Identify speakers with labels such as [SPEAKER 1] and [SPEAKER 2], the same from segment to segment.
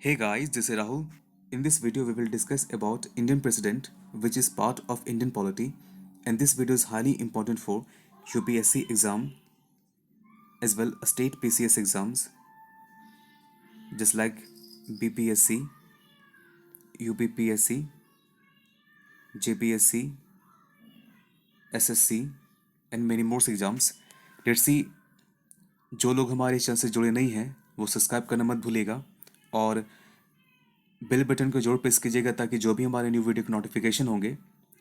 [SPEAKER 1] Hey guys, this is Rahul. In this video, we will discuss about Indian President, which is part of Indian polity, and this video is highly important for UPSC exam as well as state PCS exams, just like BPSC, UPPSC, JPSC, SSC, and many more exams. Let's see, जो लोग हमारे channel से जुड़े नहीं हैं वो subscribe करना मत भूलिएगा और बेल बटन को जरूर प्रेस कीजिएगा ताकि जो भी हमारे न्यू वीडियो के नोटिफिकेशन होंगे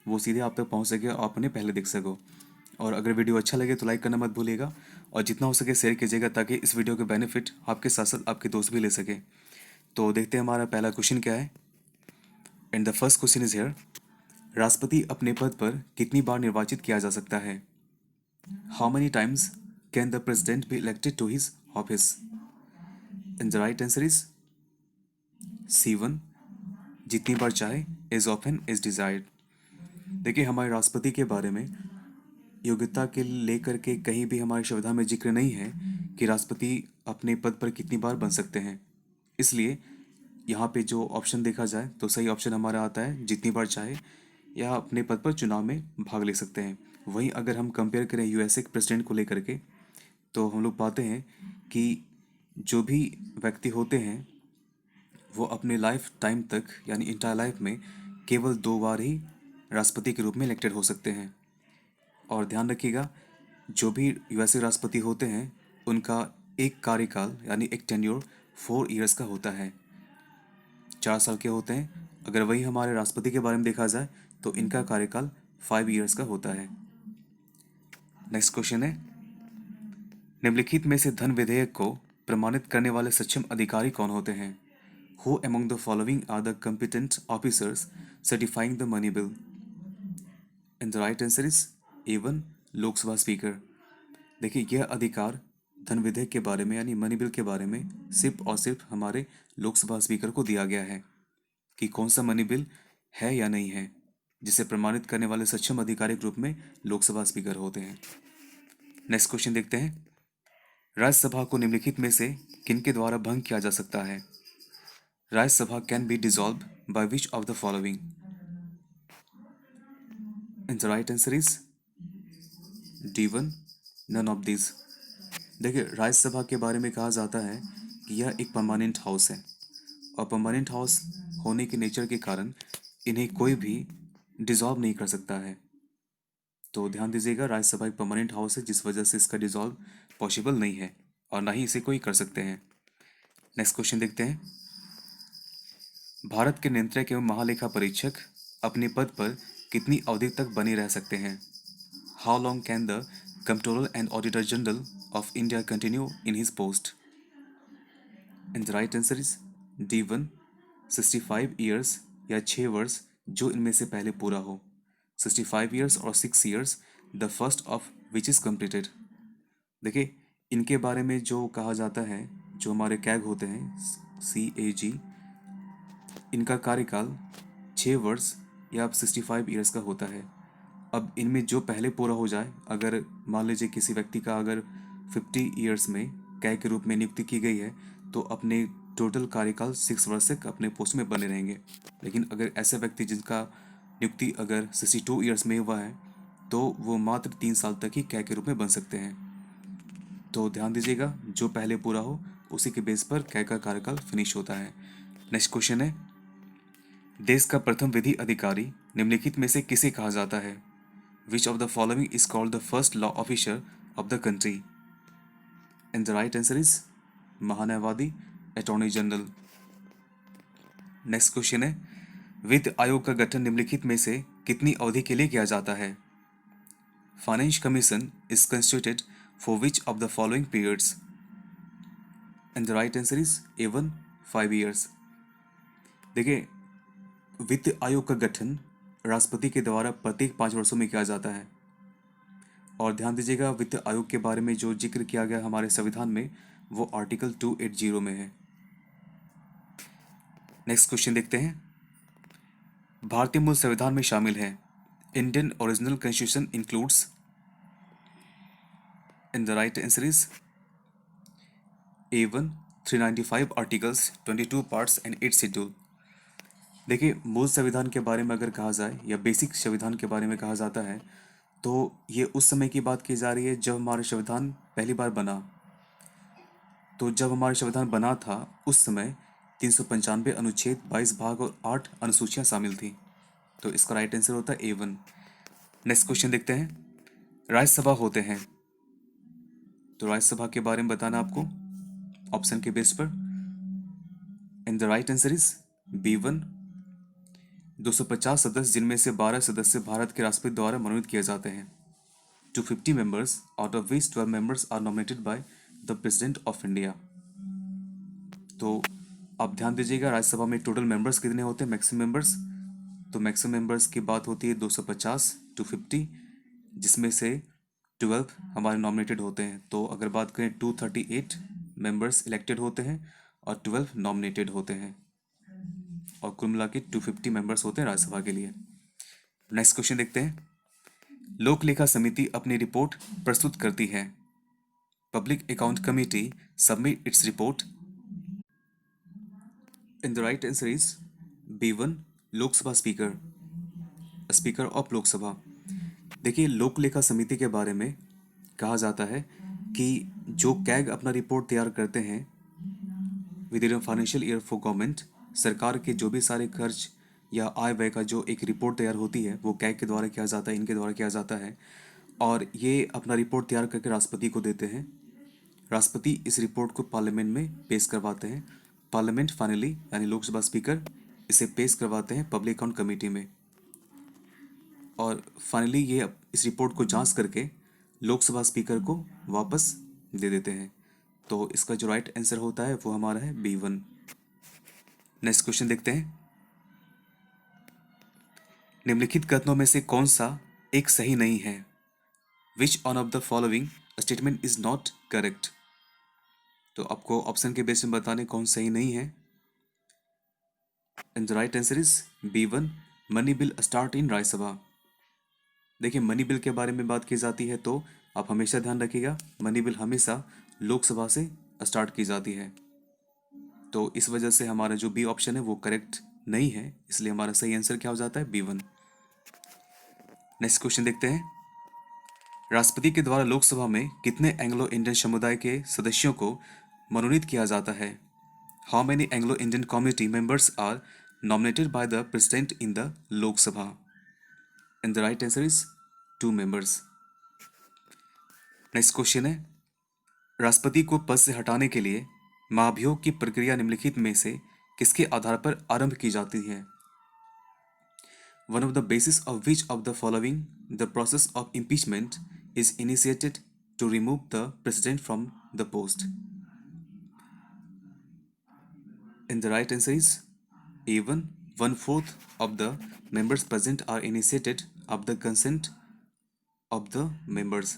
[SPEAKER 1] वो सीधे आप तक पहुंच सके और आप उन्हें पहले देख सको। और अगर वीडियो अच्छा लगे तो लाइक करना मत भूलिएगा और जितना हो सके शेयर कीजिएगा ताकि इस वीडियो के बेनिफिट आपके साथ साथ आपके दोस्त भी ले सके। तो देखते हैं हमारा पहला क्वेश्चन क्या है। And the first question is here, राष्ट्रपति अपने पद पर कितनी बार निर्वाचित किया जा सकता है? How many times can the president be elected to his office? And the right answer is C1, जितनी बार चाहे, एज ऑफन एज डिजायर्ड। देखिए, हमारे राष्ट्रपति के बारे में योग्यता के लेकर के कहीं भी हमारे संविधान में जिक्र नहीं है कि राष्ट्रपति अपने पद पर कितनी बार बन सकते हैं। इसलिए यहाँ पे जो ऑप्शन देखा जाए तो सही ऑप्शन हमारा आता है जितनी बार चाहे या अपने पद पर चुनाव में भाग ले सकते हैं। वहीं अगर हम कंपेयर करें यूएसए के प्रेसिडेंट को लेकर के तो हम लोग पाते हैं कि जो भी व्यक्ति होते हैं वो अपने लाइफ टाइम तक यानी इंटायर लाइफ में केवल 2 बार ही राष्ट्रपति के रूप में इलेक्टेड हो सकते हैं। और ध्यान रखिएगा, जो भी यूएसए राष्ट्रपति होते हैं उनका एक कार्यकाल यानी एक टेन्योर 4 इयर्स का होता है, 4 साल के होते हैं। अगर वही हमारे राष्ट्रपति के बारे में देखा जाए तो इनका कार्यकाल 5 इयर्स का होता है। नेक्स्ट क्वेश्चन है, निम्नलिखित में से धन विधेयक को प्रमाणित करने वाले सक्षम अधिकारी कौन होते हैं? Who among the following are the competent officers certifying the money bill? And the right answer is A1, Lok Sabha speaker. देखिए, यह अधिकार धन विधेयक के बारे में यानी मनी बिल के बारे में सिर्फ और सिर्फ हमारे लोकसभा स्पीकर को दिया गया है कि कौन सा मनी बिल है या नहीं है, जिसे प्रमाणित करने वाले सक्षम अधिकारी के रूप में लोकसभा स्पीकर होते हैं। नेक्स्ट क्वेश्चन देखते हैं, राज्यसभा को निम्नलिखित में से किनके द्वारा भंग किया जा सकता है? Rajya Sabha can be dissolved by which of the following? And the right answer is D1, none of this. देखिए, राज्यसभा के बारे में कहा जाता है कि यह एक परमानेंट हाउस है और परमानेंट हाउस होने के नेचर के कारण इन्हें कोई भी डिसॉल्व नहीं कर सकता है। तो ध्यान दीजिएगा, राज्यसभा एक परमानेंट हाउस है जिस वजह से इसका डिसॉल्व पॉसिबल नहीं है और ना ही इसे कोई कर सकते हैं। नेक्स्ट क्वेश्चन देखते हैं, भारत के नियंत्रक एवं महालेखा परीक्षक अपने पद पर कितनी अवधि तक बने रह सकते हैं? How long can the controller and auditor general of India continue in his post? And the right answer is D1, 65 years या 6 वर्ष जो इनमें से पहले पूरा हो। 65 ईयर्स और 6 years, the first of which is completed. देखिए, इनके बारे में जो कहा जाता है, जो हमारे कैग होते हैं CAG, इनका कार्यकाल 6 वर्ष या अब 65 ईयर्स का होता है। अब इनमें जो पहले पूरा हो जाए, अगर मान लीजिए किसी व्यक्ति का अगर 50 ईयर्स में कैग के रूप में नियुक्ति की गई है तो अपने टोटल कार्यकाल 6 वर्ष तक अपने पोस्ट में बने रहेंगे। लेकिन अगर ऐसे व्यक्ति जिनका नियुक्ति अगर 62 ईयर्स में हुआ है तो वो मात्र 3 साल तक ही कैग के रूप में बन सकते हैं। तो ध्यान दीजिएगा, जो पहले पूरा हो उसी के बेस पर कैग का कार्यकाल फिनिश होता है। नेक्स्ट क्वेश्चन है, देश का प्रथम विधि अधिकारी निम्नलिखित में से किसे कहा जाता है? Which of the following is called the first law officer of the country? And the right answer is महान्यायवादी, अटॉर्नी जनरल। नेक्स्ट क्वेश्चन है, वित्त आयोग का गठन निम्नलिखित में से कितनी अवधि के लिए किया जाता है? Finance commission is constituted for which of the following periods? And the right answer is A1, 5 years. देखिए, वित्त आयोग का गठन राष्ट्रपति के द्वारा प्रत्येक 5 वर्षों में किया जाता है। और ध्यान दीजिएगा, वित्त आयोग के बारे में जो जिक्र किया गया हमारे संविधान में वो आर्टिकल 280 में है। नेक्स्ट क्वेश्चन देखते हैं, भारतीय मूल संविधान में शामिल है Indian original constitution includes? And the right answer is A1, 395 articles, 22 parts and 8 schedule. देखिए, मूल संविधान के बारे में अगर कहा जाए या बेसिक संविधान के बारे में कहा जाता है तो ये उस समय की बात की जा रही है जब हमारा संविधान पहली बार बना। तो जब हमारा संविधान बना था उस समय 395 अनुच्छेद, 22 भाग और 8 अनुसूचियां शामिल थी। तो इसका राइट आंसर होता है A1। नेक्स्ट क्वेश्चन देखते हैं। राज्यसभा होते हैं, तो राज्यसभा के बारे में बताना आपको ऑप्शन के बेस पर। And the right answer is B1। 250 सदस्य, जिनमें से 12 सदस्य भारत के राष्ट्रपति द्वारा मनोनीत किए जाते हैं। 250 members, out of which 12 members are nominated by the President of India। तो आप ध्यान दीजिएगा, राज्यसभा में टोटल मेंबर्स कितने होते हैं, मैक्सिमम मेंबर्स। तो मैक्सिमम मेंबर्स की बात होती है 250, 250, जिसमें से 12 हमारे नॉमिनेटेड होते हैं। तो अगर बात करें 238 मेंबर्स इलेक्टेड होते हैं और 12 नॉमिनेटेड होते हैं, और कुल मिला के 250 मेंबर्स होते हैं राज्यसभा के लिए। नेक्स्ट क्वेश्चन देखते हैं। लोक लेखा समिति अपनी रिपोर्ट प्रस्तुत करती है। Public account committee submit its report. In the right answer is B1, Lok Sabha speaker, speaker of Lok Sabha. देखिए, लोक लेखा समिति के बारे में कहा जाता है कि जो कैग अपना रिपोर्ट तैयार करते हैं with in financial year for government, सरकार के जो भी सारे खर्च या आय व्यय का जो एक रिपोर्ट तैयार होती है वो कैग के द्वारा किया जाता है, इनके द्वारा किया जाता है। और ये अपना रिपोर्ट तैयार करके राष्ट्रपति को देते हैं। राष्ट्रपति इस रिपोर्ट को पार्लियामेंट में पेश करवाते हैं। पार्लियामेंट फाइनली यानी लोकसभा स्पीकर इसे पेश करवाते हैं पब्लिक अकाउंट कमेटी में, और फाइनली ये इस रिपोर्ट को जांच करके लोकसभा स्पीकर को वापस दे देते हैं। तो इसका जो राइट आंसर होता है वो हमारा है B1। नेक्स्ट क्वेश्चन देखते हैं। निम्नलिखित कथनों में से कौन सा एक सही नहीं है? Which one of the following statement is not correct? तो आपको ऑप्शन के बेस में बताने कौन सही नहीं है। And the right answer is B1, money bill start in Rajya Sabha. देखिए, मनी बिल के बारे में बात की जाती है तो आप हमेशा ध्यान रखिएगा, मनी बिल हमेशा लोकसभा से स्टार्ट की जाती है। तो इस वजह से हमारा जो बी ऑप्शन है वो करेक्ट नहीं है, इसलिए हमारा सही आंसर क्या हो जाता है, B1। नेक्स्ट क्वेश्चन देखते हैं। राष्ट्रपति के द्वारा लोकसभा में कितने एंग्लो इंडियन समुदाय के सदस्यों को मनोनीत किया जाता है? How many Anglo Indian community members are nominated by the president in the Lok Sabha? And the right answer is 2 members. Next question है। राष्ट्रपति को पद से हटाने के लिए महाभियोग की प्रक्रिया निम्नलिखित में से किसके आधार पर आरंभ की जाती है? One of the basis of which of the following the process of impeachment is initiated to remove the president from the post? And the right answer is A1, 1/4 of the members present are initiated of the consent of the members।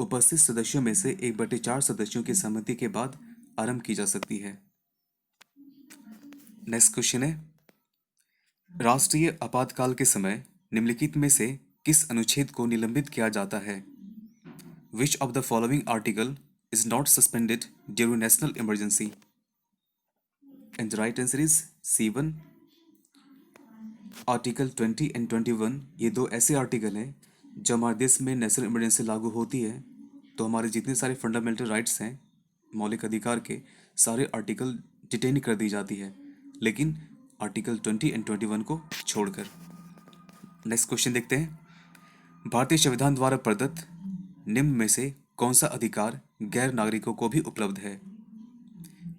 [SPEAKER 1] उपस्थित सदस्यों में से 1/4 सदस्यों की सहमति के बाद आरंभ की जा सकती है। नेक्स्ट क्वेश्चन है। राष्ट्रीय आपातकाल के समय निम्नलिखित में से किस अनुच्छेद को निलंबित किया जाता है? Which of the following article is not suspended during national emergency? And the right answer is C1, article 20 and 21। ये दो ऐसे आर्टिकल हैं जब हमारे देश में नेशनल इमरजेंसी लागू होती है तो हमारे जितने सारे फंडामेंटल राइट्स हैं, मौलिक अधिकार के, सारे आर्टिकल डिटेन कर दी जाती है, लेकिन आर्टिकल 20 एंड 21 को छोड़कर। नेक्स्ट क्वेश्चन देखते हैं। भारतीय संविधान द्वारा प्रदत्त निम्न में से कौन सा अधिकार गैर नागरिकों को भी उपलब्ध है?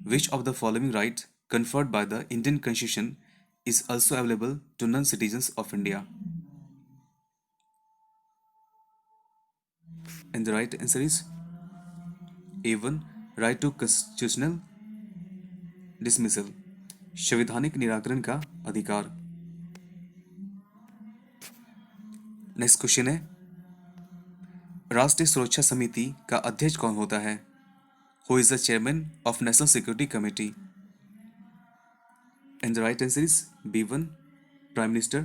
[SPEAKER 1] Which of the following right conferred by the Indian Constitution is also available to non-citizens of India? And the right answer is A1, right to constitutional dismissal, संवैधानिक निराकरण का अधिकार। नेक्स्ट क्वेश्चन है। राष्ट्रीय सुरक्षा समिति का अध्यक्ष कौन होता है? Who is the chairman of national security committee? And the right answer is B1, prime minister.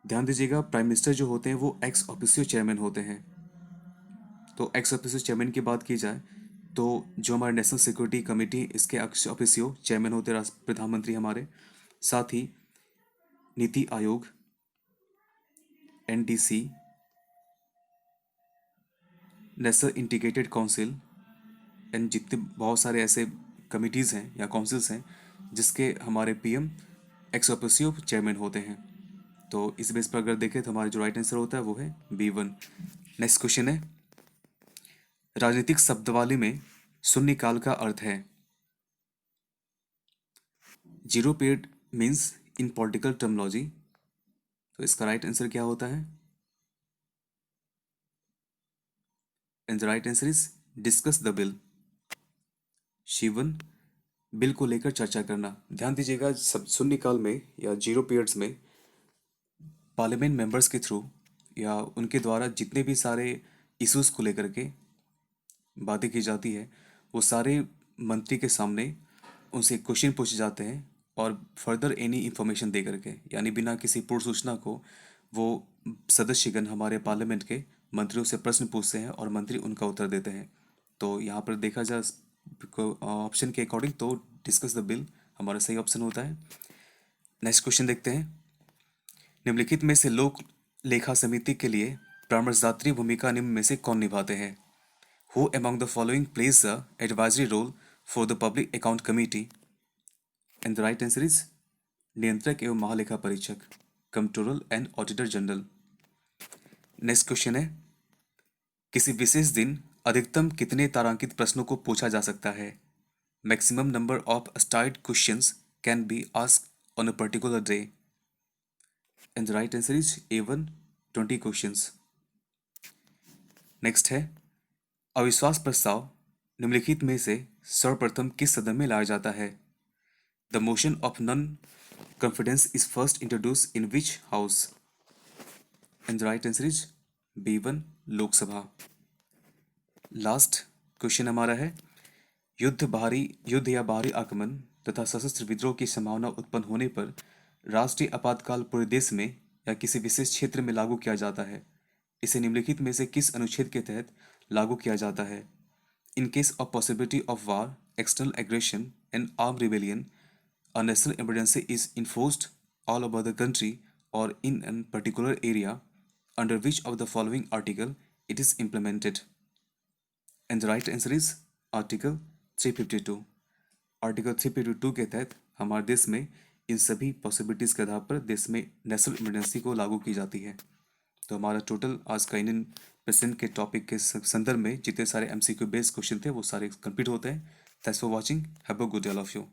[SPEAKER 1] ध्यान दीजिएगा, प्राइम मिनिस्टर जो होते हैं वो एक्स ऑफिसियो चेयरमैन होते हैं। तो एक्स ऑफिसियो चेयरमैन की बात की जाए तो जो हमारे नेशनल सिक्योरिटी कमेटी, इसके ऑफिसियो चेयरमैन होते हैं प्रधानमंत्री हमारे, साथ ही NITI Aayog, NDC, national integrated council, and जितने बहुत सारे ऐसे कमिटीज़ हैं या काउंसिल्स हैं जिसके हमारे पीएम एक्स ऑफिसियो चेयरमैन होते हैं। तो इस बेस पर अगर देखें तो हमारा जो राइट आंसर होता है वो है B1। नेक्स्ट क्वेश्चन है, राजनीतिक शब्दावली में शून्यकाल का अर्थ है। Zero period means in political terminology, तो इसका राइट आंसर क्या होता है? And the right answer is discuss the bill. शिवन, बिल को लेकर चर्चा करना। ध्यान दीजिएगा, सब शून्यकाल में या जीरो पीरियड्स में पार्लियामेंट मेंबर्स के थ्रू या उनके द्वारा जितने भी सारे इश्यूज को लेकर के बातें की जाती है, वो सारे मंत्री के सामने उनसे क्वेश्चन पूछे जाते हैं और फर्दर एनी इंफॉर्मेशन दे करके, यानी बिना किसी पूर्व सूचना को वो सदस्यगण हमारे पार्लियामेंट के मंत्रियों से प्रश्न पूछते हैं और मंत्री उनका उत्तर देते हैं। तो यहाँ पर देखा जाए ऑप्शन के अकॉर्डिंग तो डिस्कस द बिल हमारा सही ऑप्शन होता है। नेक्स्ट क्वेश्चन देखते हैं, निम्नलिखित में से लोक लेखा समिति के लिए परामर्शदात्री भूमिका निम्न में से कौन निभाते हैं? Who among the following plays the advisory role for the Public Account Committee? And the right answer is नियंत्रक एवं महालेखा परीक्षक, controller and auditor general. Next question है, किसी विशेष दिन अधिकतम कितने तारांकित प्रश्नों को पूछा जा सकता है? Maximum number of starred questions can be asked on a particular day. And the right answer is A1, 20 questions. Next है, अविश्वास प्रस्ताव निम्नलिखित में से सर्वप्रथम किस सदन में लाया जाता है? The motion of non confidence is first introduce in which house? And the right answer is B1, Lok Sabha. Last question हमारा है, युद्ध या बाहरी आक्रमण तथा सशस्त्र विद्रोह की संभावना उत्पन्न होने पर राष्ट्रीय आपातकाल पूरे देश में या किसी विशेष क्षेत्र में लागू किया जाता है। इसे निम्नलिखित में से किस अनुच्छेद के तहत लागू किया जाता है? In case of possibility of war, external aggression and arm rebellion, a national emergency is enforced all over the country or in a particular area under which of the following article it is implemented? And the right answer is Article 352। Article 352 के तहत हमारे देश में इन सभी possibilities के आधार पर देश में नेशनल इमरजेंसी को लागू की जाती है। तो हमारा टोटल आज का इंडियन प्रेसिडेंट के टॉपिक के संदर्भ में जितने सारे MCQ बेस्ड क्वेश्चन थे वो सारे कंप्लीट होते हैं। Thanks for watching, have a good day all of you.